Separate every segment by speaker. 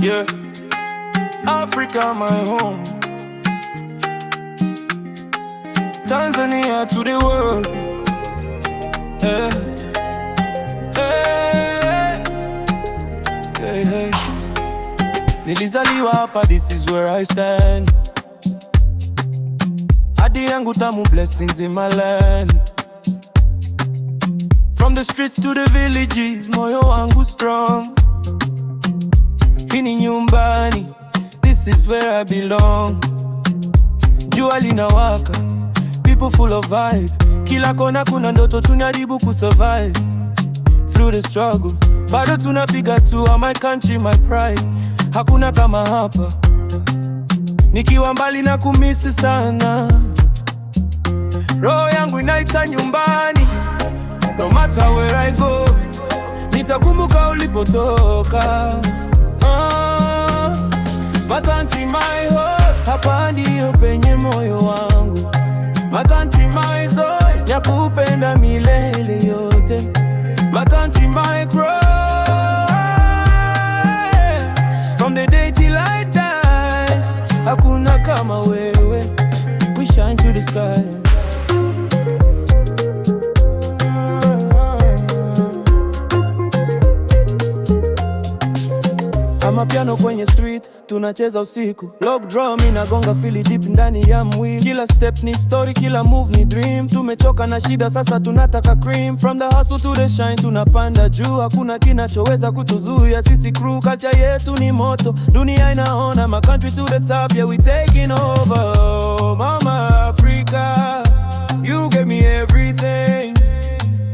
Speaker 1: Yeah, Africa my home, Tanzania to the world. Hey, hey, hey, hey. Nilizaliwa hapa, this is where I stand. Hadi yangu tamu, blessings in my land. From the streets to the villages, moyo wangu strong. Hii ni nyumbani, this is where I belong. Jua linawaka, people full of vibe. Kila kona kuna ndoto, tunajaribu kusurvive. Through the struggle, bado tunapiga tu. My country, my pride, hakuna kama hapa. Nikiwa mbali na kumisi sana, roho yangu inaita nyumbani. No matter where I go, nitakumbuka ulipotoka. My country, my home, hapa ndio penye moyo wangu. My country, my soul, nakupenda milele yote. My country, my crown, from the day till I die. Hakuna kama wewe, we shine to the skies. Amapiano kwenye street, tunacheza usiku. Lock drum inagonga, feel deep ndani ya mwili. Kila step ni story, kila move ni dream. Tumechoka na shida, sasa tunataka cream. From the hustle to the shine, tunapanda juu. Hakuna kinachoweza kutuzuia sisi crew. Culture yetu ni moto, dunia inaona. My country to the top, yeah we taking over. Mama Africa, you gave me everything.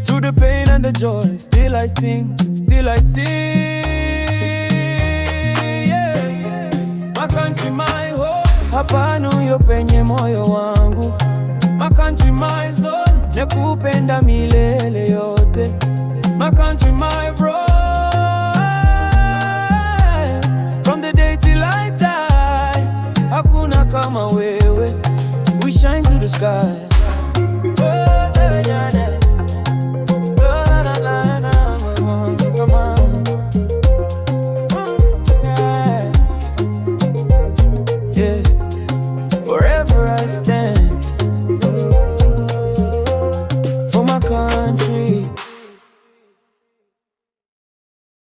Speaker 1: Through the pain and the joy, still I sing, still I sing. My country, my home, hapa ndio penye moyo wangu. My country, my soul, nakupenda milele yote. My country, my pride, from the day till I die. Hakuna kama wewe, we shine to the skies. Yeah.